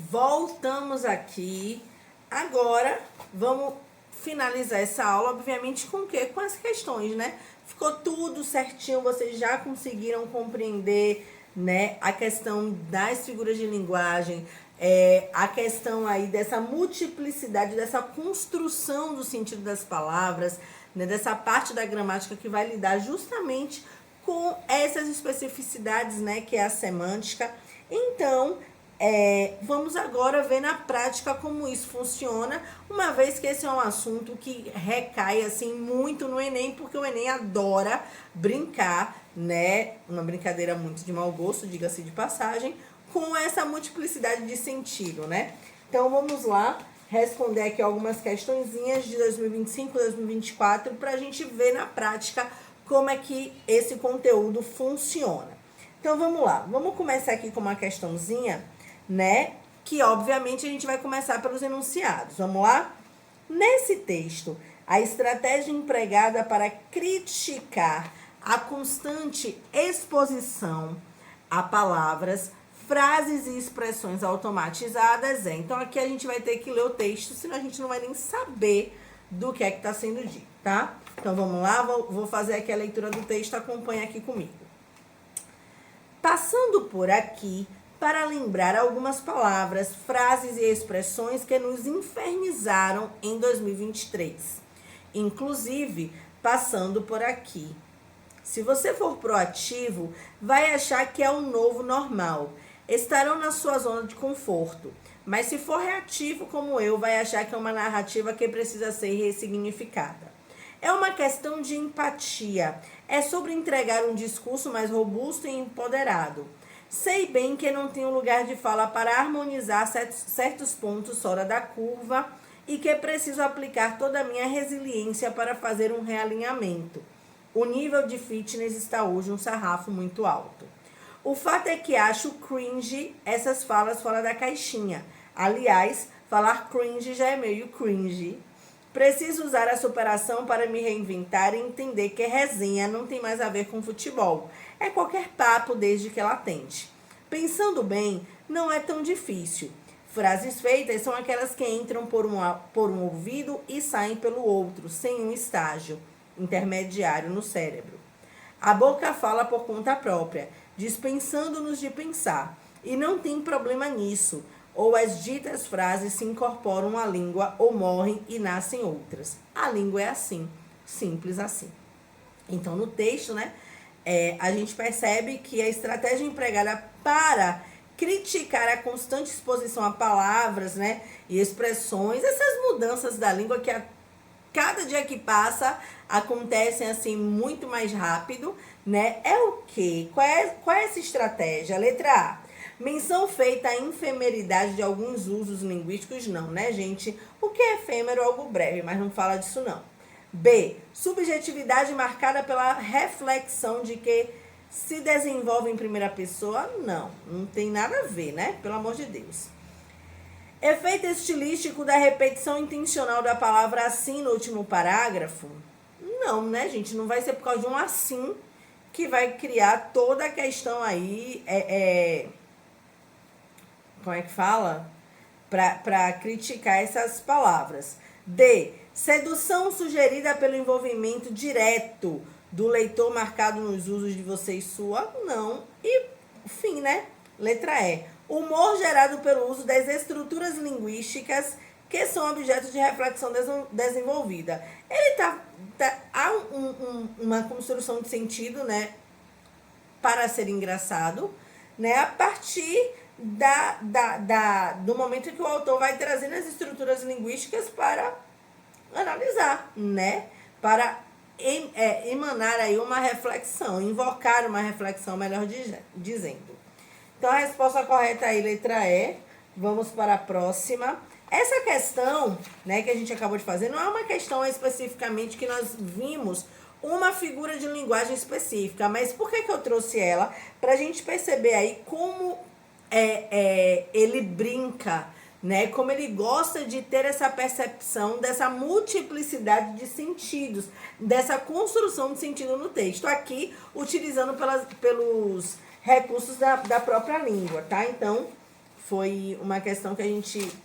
Voltamos aqui. Agora, vamos finalizar essa aula, obviamente, com o quê? Com as questões, né? Ficou tudo certinho, vocês já conseguiram compreender, né? A questão das figuras de linguagem, a questão aí dessa multiplicidade, dessa construção do sentido das palavras, né? Dessa parte da gramática que vai lidar justamente com essas especificidades, né? Que é a semântica. Então, vamos agora ver na prática como isso funciona, uma vez que esse é um assunto que recai assim muito no Enem, porque o Enem adora brincar, né? Uma brincadeira muito de mau gosto, diga-se de passagem, com essa multiplicidade de sentido, né? Então vamos lá responder aqui algumas questõezinhas de 2025, 2024, para a gente ver na prática como é que esse conteúdo funciona. Então vamos lá, vamos começar aqui com uma questãozinha, né? Que obviamente a gente vai começar pelos enunciados. Vamos lá? Nesse texto, a estratégia empregada para criticar a constante exposição a palavras, frases e expressões automatizadas é. Então aqui a gente vai ter que ler o texto, senão a gente não vai nem saber do que é que está sendo dito, tá? Então vamos lá, vou fazer aqui a leitura do texto, acompanha aqui comigo. Passando por aqui para lembrar algumas palavras, frases e expressões que nos infernizaram em 2023. Inclusive, passando por aqui. Se você for proativo, vai achar que é o novo normal. Estarão na sua zona de conforto. Mas se for reativo como eu, vai achar que é uma narrativa que precisa ser ressignificada. É uma questão de empatia. É sobre entregar um discurso mais robusto e empoderado. Sei bem que não tenho lugar de fala para harmonizar certos pontos fora da curva e que preciso aplicar toda a minha resiliência para fazer um realinhamento. O nível de fitness está hoje um sarrafo muito alto. O fato é que acho cringe essas falas fora da caixinha. Aliás, falar cringe já é meio cringe. Preciso usar a superação para me reinventar e entender que resenha não tem mais a ver com futebol. É qualquer papo desde que ela tente. Pensando bem, não é tão difícil. Frases feitas são aquelas que entram por um ouvido e saem pelo outro, sem um estágio intermediário no cérebro. A boca fala por conta própria, dispensando-nos de pensar. E não tem problema nisso. Ou as ditas frases se incorporam à língua ou morrem e nascem outras. A língua é assim, simples assim. Então, no texto, né, a gente percebe que a estratégia empregada para criticar a constante exposição a palavras, né, e expressões, essas mudanças da língua que a cada dia que passa acontecem assim muito mais rápido, né? É o quê? Qual é essa estratégia? Letra A. Menção feita à efemeridade de alguns usos linguísticos, não, né, gente? O que é efêmero é algo breve, mas não fala disso, não. B. Subjetividade marcada pela reflexão de que se desenvolve em primeira pessoa, não tem nada a ver, né? Pelo amor de Deus. Efeito estilístico da repetição intencional da palavra assim no último parágrafo? Não, né, gente? Não vai ser por causa de um assim que vai criar toda a questão aí, como é que fala? Para criticar essas palavras. D. Sedução sugerida pelo envolvimento direto do leitor marcado nos usos de você e sua? Não. E, fim, né? Letra E. Humor gerado pelo uso das estruturas linguísticas que são objetos de reflexão desenvolvida. Ele há uma construção de sentido, né, para ser engraçado, né, a partir do momento que o autor vai trazendo as estruturas linguísticas para analisar, né, para emanar aí uma reflexão, invocar uma reflexão, melhor dizendo. Então, a resposta correta aí, letra E. Vamos para a próxima. Essa questão, né, que a gente acabou de fazer, não é uma questão especificamente que nós vimos uma figura de linguagem específica, mas por que eu trouxe ela? Para a gente perceber aí como ele brinca, né, como ele gosta de ter essa percepção dessa multiplicidade de sentidos, dessa construção de sentido no texto, aqui utilizando pelos recursos da própria língua, tá? Então, foi uma questão que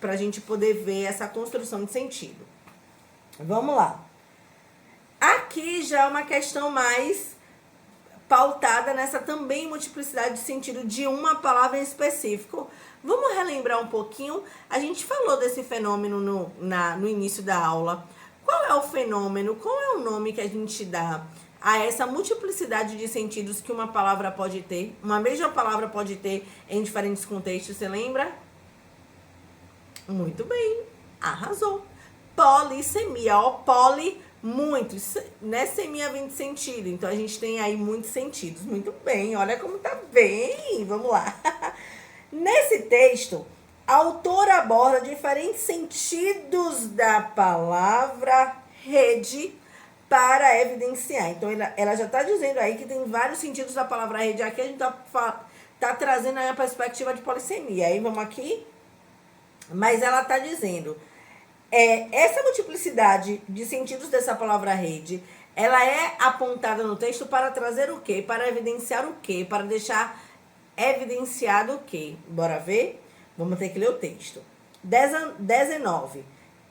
pra gente poder ver essa construção de sentido. Vamos lá. Aqui já é uma questão mais pautada nessa também multiplicidade de sentido de uma palavra em específico. Vamos relembrar um pouquinho. A gente falou desse fenômeno no início da aula. Qual é o fenômeno? Qual é o nome que a gente dá a essa multiplicidade de sentidos que uma palavra pode ter? Uma mesma palavra pode ter em diferentes contextos, você lembra? Muito bem, arrasou. Polissemia, ó, poli, muito, né? Semia vem de sentido, então a gente tem aí muitos sentidos. Muito bem, olha como tá bem, vamos lá. Nesse texto, a autora aborda diferentes sentidos da palavra rede para evidenciar. Então, ela já está dizendo aí que tem vários sentidos da palavra rede. Aqui a gente tá trazendo aí a perspectiva de polissemia. Aí vamos aqui. Mas ela está dizendo, essa multiplicidade de sentidos dessa palavra rede, ela é apontada no texto para trazer o quê? Para evidenciar o quê? Para deixar evidenciado o quê? Bora ver? Vamos ter que ler o texto. 19.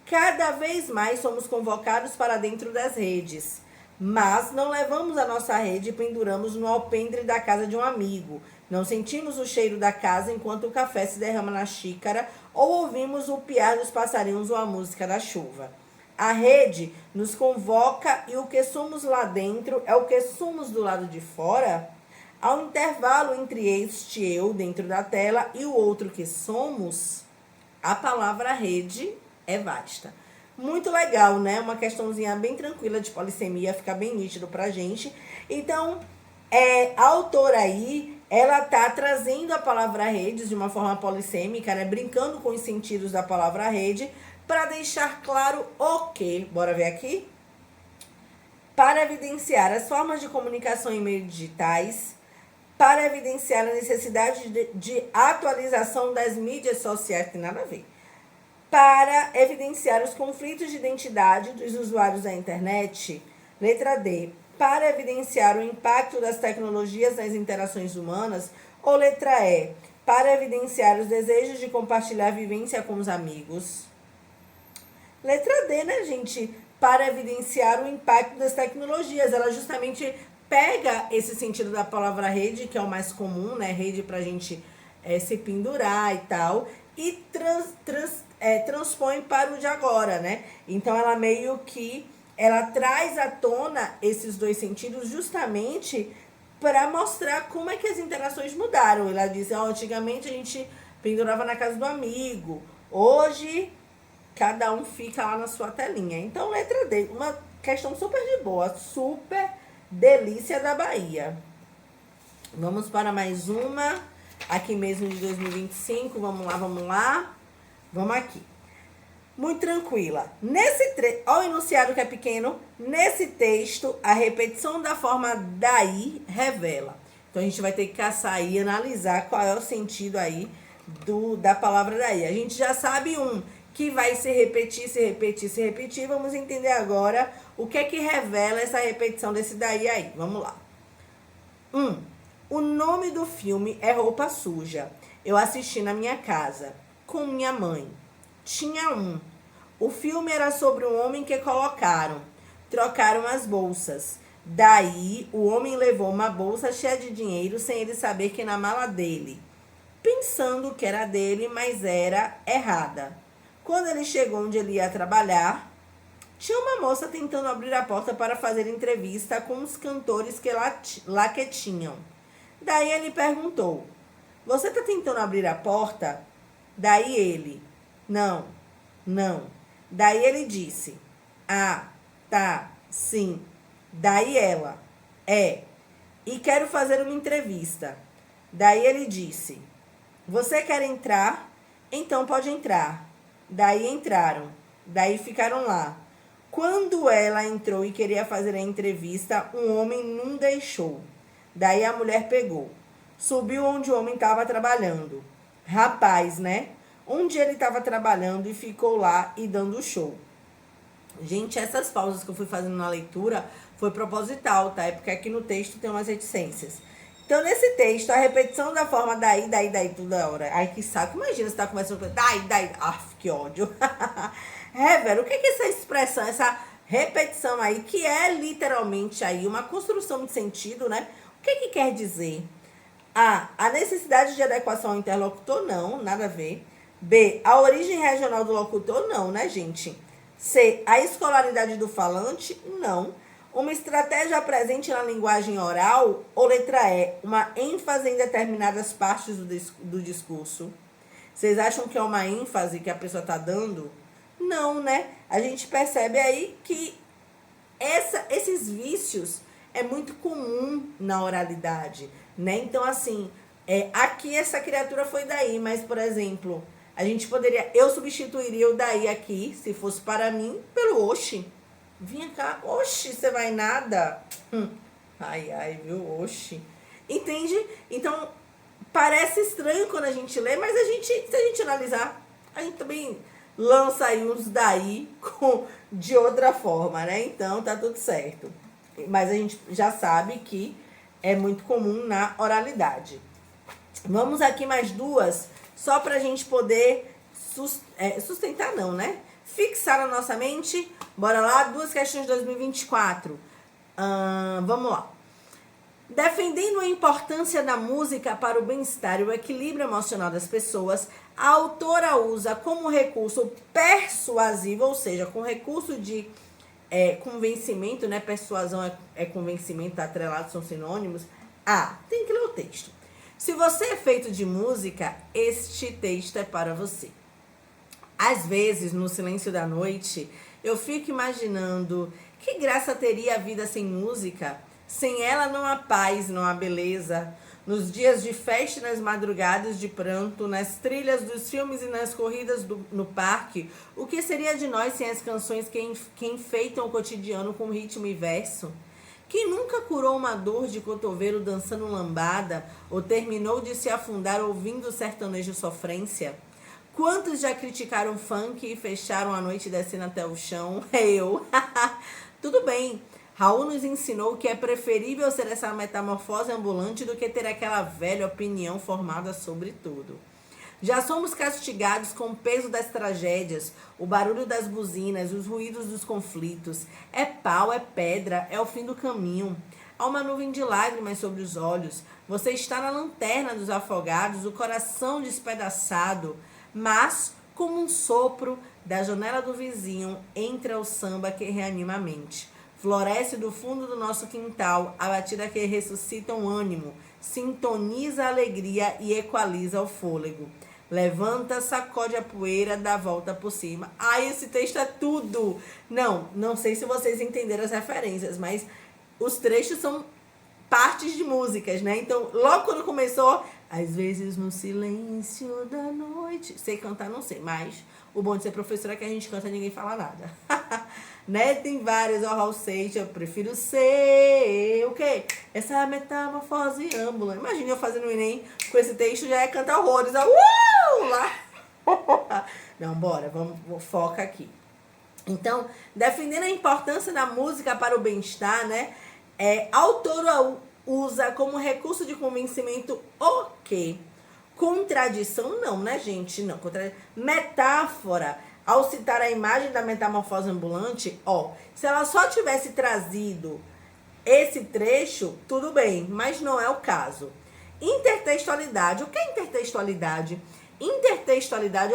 Cada vez mais somos convocados para dentro das redes, mas não levamos a nossa rede e penduramos no alpendre da casa de um amigo. Não sentimos o cheiro da casa enquanto o café se derrama na xícara ou ouvimos o piar dos passarinhos ou a música da chuva. A rede nos convoca e o que somos lá dentro é o que somos do lado de fora? Ao intervalo entre este eu dentro da tela e o outro que somos, a palavra rede é vasta. Muito legal, né? Uma questãozinha bem tranquila de polissemia, fica bem nítido pra gente. Então, a autora aí, ela tá trazendo a palavra redes de uma forma polissêmica, né? Brincando com os sentidos da palavra rede, para deixar claro o quê? Bora ver aqui? Para evidenciar as formas de comunicação em meios digitais, para evidenciar a necessidade de atualização das mídias sociais, tem nada a ver. Para evidenciar os conflitos de identidade dos usuários da internet. Letra D. Para evidenciar o impacto das tecnologias nas interações humanas. Ou letra E. Para evidenciar os desejos de compartilhar vivência com os amigos. Letra D, né, gente? Para evidenciar o impacto das tecnologias. Ela justamente pega esse sentido da palavra rede, que é o mais comum, né? Rede pra gente se pendurar e tal. E transpõe para o de agora, né? Então, ela meio que ela traz à tona esses dois sentidos justamente para mostrar como é que as interações mudaram. Ela diz, antigamente a gente pendurava na casa do amigo, hoje cada um fica lá na sua telinha. Então, letra D, uma questão super de boa, super delícia da Bahia. Vamos para mais uma, aqui mesmo de 2025, vamos lá. Vamos aqui. Muito tranquila. Olha o enunciado que é pequeno. Nesse texto, a repetição da forma daí revela. Então, a gente vai ter que caçar e analisar qual é o sentido aí da palavra daí. A gente já sabe que vai se repetir. Vamos entender agora o que é que revela essa repetição desse daí aí. Vamos lá. O nome do filme é Roupa Suja. Eu assisti na minha casa, com minha mãe. Tinha O filme era sobre um homem que trocaram as bolsas. Daí, o homem levou uma bolsa cheia de dinheiro sem ele saber que na mala dele, pensando que era dele, mas era errada. Quando ele chegou onde ele ia trabalhar, tinha uma moça tentando abrir a porta para fazer entrevista com os cantores que lá que tinham. Daí ele perguntou, você tá tentando abrir a porta? Daí ele, não. Daí ele disse, tá, sim. Daí ela, e quero fazer uma entrevista. Daí ele disse, você quer entrar? Então pode entrar. Daí entraram, daí ficaram lá. Quando ela entrou e queria fazer a entrevista, um homem não deixou. Daí a mulher pegou, subiu onde o homem estava trabalhando. Rapaz, né? Onde ele estava trabalhando e ficou lá e dando show. Gente, essas pausas que eu fui fazendo na leitura foi proposital, tá? É porque aqui no texto tem umas reticências. Então, Então, nesse texto, a repetição da forma daí, daí, daí, toda hora. Ai, que saco. Imagina você tá conversando com daí, daí. Aff, que ódio. Velho, o que é essa expressão, essa repetição aí, que é literalmente aí uma construção de sentido, né? O que quer dizer? A. A necessidade de adequação ao interlocutor, não, nada a ver. B. A origem regional do locutor, não, né, gente? C. A escolaridade do falante, não. Uma estratégia presente na linguagem oral, ou letra E, uma ênfase em determinadas partes do discurso. Vocês acham que é uma ênfase que a pessoa está dando? Não, né? A gente percebe aí que esses vícios é muito comum na oralidade, né? Então, assim, aqui essa criatura foi daí, mas, por exemplo, a gente poderia... Eu substituiria o daí aqui, se fosse para mim, pelo oxi. Vinha cá, oxi, você vai nada? Ai, ai, viu, oxi. Entende? Então, parece estranho quando a gente lê, mas se a gente analisar, a gente também lança aí uns daí de outra forma, né? Então, tá tudo certo. Mas a gente já sabe que é muito comum na oralidade. Vamos aqui mais duas, só pra gente poder sustentar não, né? Fixar na nossa mente. Bora lá, duas questões de 2024. Vamos lá. Defendendo a importância da música para o bem-estar e o equilíbrio emocional das pessoas, a autora usa como recurso persuasivo, ou seja, com recurso de convencimento, né? Persuasão é convencimento, atrelado, são sinônimos. Tem que ler o texto. Se você é feito de música, este texto é para você. Às vezes, no silêncio da noite, eu fico imaginando que graça teria a vida sem música. Sem ela não há paz, não há beleza. Nos dias de festa e nas madrugadas de pranto, nas trilhas dos filmes e nas corridas no parque, o que seria de nós sem as canções que enfeitam o cotidiano com ritmo e verso? Quem nunca curou uma dor de cotovelo dançando lambada ou terminou de se afundar ouvindo sertanejo sofrência? Quantos já criticaram funk e fecharam a noite descendo até o chão? Eu. Tudo bem. Raul nos ensinou que é preferível ser essa metamorfose ambulante do que ter aquela velha opinião formada sobre tudo. Já somos castigados com o peso das tragédias, o barulho das buzinas, os ruídos dos conflitos. É pau, é pedra, é o fim do caminho. Há uma nuvem de lágrimas sobre os olhos. Você está na lanterna dos afogados, o coração despedaçado. Mas, como um sopro da janela do vizinho, entra o samba que reanima a mente. Floresce do fundo do nosso quintal a batida que ressuscita o ânimo, sintoniza a alegria e equaliza o fôlego. Levanta, sacode a poeira, dá a volta por cima. Esse texto é tudo! Não sei se vocês entenderam as referências, mas os trechos são partes de músicas, né? Então, logo quando começou, às vezes no silêncio da noite... Sei cantar, não sei, mas o bom de ser professora é que a gente canta e ninguém fala nada. Né? Tem várias, Raul Seixas, eu prefiro ser... O quê? Essa metamorfose ambulante. Imagina eu fazendo o Enem com esse texto, já é cantar horrores. Lá. Não, bora, vamos, foca aqui. Então, defendendo a importância da música para o bem-estar, né? A autora usa como recurso de convencimento o quê? Contradição não, né, gente? Não, metáfora. Ao citar a imagem da metamorfose ambulante, se ela só tivesse trazido esse trecho, tudo bem, mas não é o caso. Intertextualidade. O que é intertextualidade? Intertextualidade,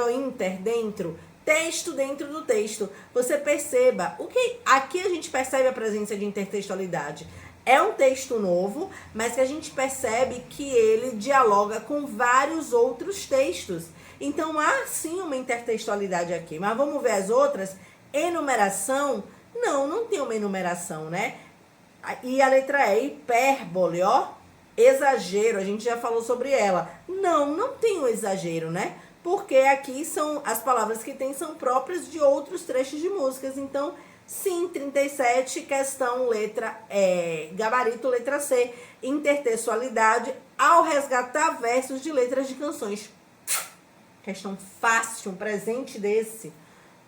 dentro, texto dentro do texto. Você perceba, aqui a gente percebe a presença de intertextualidade. É um texto novo, mas que a gente percebe que ele dialoga com vários outros textos. Então, há sim uma intertextualidade aqui. Mas vamos ver as outras? Enumeração? Não tem uma enumeração, né? E a letra E, hipérbole, exagero, a gente já falou sobre ela. Não tem um exagero, né? Porque aqui as palavras que tem são próprias de outros trechos de músicas. Então, sim, 37, questão gabarito, letra C, intertextualidade, ao resgatar versos de letras de canções. Questão fácil, um presente desse.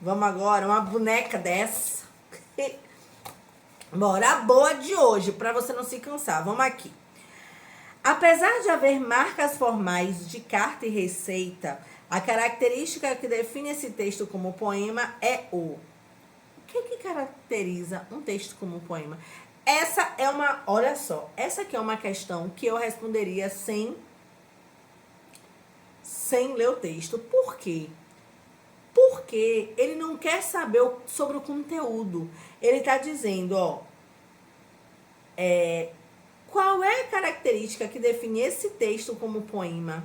Vamos agora, uma boneca dessa. Bora, a boa de hoje, para você não se cansar. Vamos aqui. Apesar de haver marcas formais de carta e receita, a característica que define esse texto como poema é o... O que caracteriza um texto como poema? Essa é uma... Olha só, essa aqui é uma questão que eu responderia sem ler o texto. Por quê? Porque ele não quer saber sobre o conteúdo. Ele está dizendo, ó... qual é a característica que define esse texto como poema?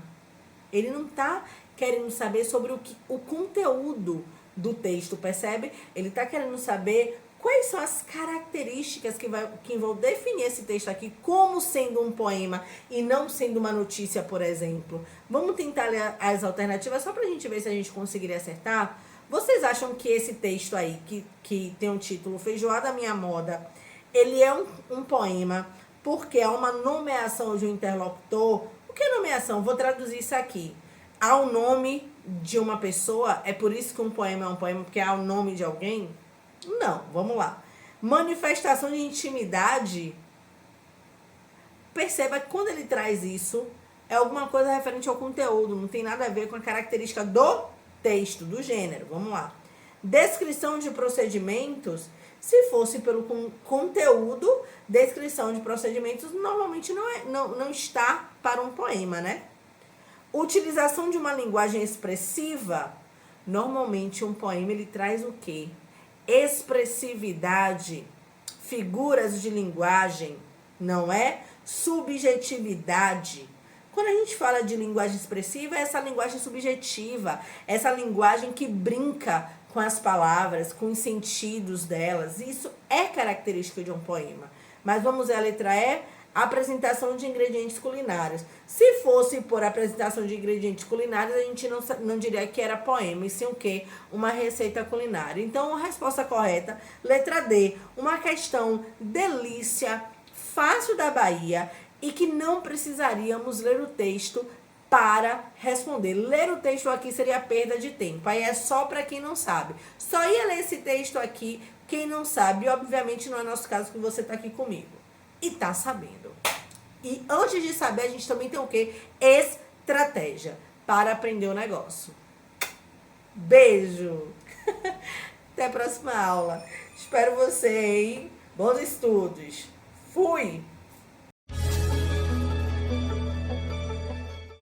Ele não está querendo saber sobre o conteúdo do texto, percebe? Ele está querendo saber quais são as características que vão definir esse texto aqui como sendo um poema e não sendo uma notícia, por exemplo. Vamos tentar ler as alternativas só para a gente ver se a gente conseguiria acertar? Vocês acham que esse texto aí, que tem o título Feijoada Minha Moda, ele é um poema porque é uma nomeação de um interlocutor? O que é nomeação? Vou traduzir isso aqui. Há o nome de uma pessoa, é por isso que um poema é um poema, porque há o nome de alguém? Não, vamos lá. Manifestação de intimidade. Perceba que quando ele traz isso, é alguma coisa referente ao conteúdo, não tem nada a ver com a característica do texto, do gênero. Vamos lá. Descrição de procedimentos. Se fosse pelo conteúdo, descrição de procedimentos normalmente não está para um poema, né? Utilização de uma linguagem expressiva. Normalmente um poema ele traz o quê? Expressividade, figuras de linguagem, não é? Subjetividade. Quando a gente fala de linguagem expressiva, é essa linguagem subjetiva, essa linguagem que brinca com as palavras, com os sentidos delas. Isso é característica de um poema. Mas vamos ver a letra E, apresentação de ingredientes culinários. Se fosse por apresentação de ingredientes culinários, a gente não diria que era poema, e sim o quê? Uma receita culinária. Então, a resposta correta, letra D, uma questão delícia, fácil da Bahia, e que não precisaríamos ler o texto para responder. Ler o texto aqui seria perda de tempo. Aí é só para quem não sabe. Só ia ler esse texto aqui quem não sabe. E obviamente não é nosso caso que você está aqui comigo. E tá sabendo. E antes de saber, a gente também tem o quê? Estratégia para aprender o negócio. Beijo! Até a próxima aula. Espero você, hein? Bons estudos. Fui!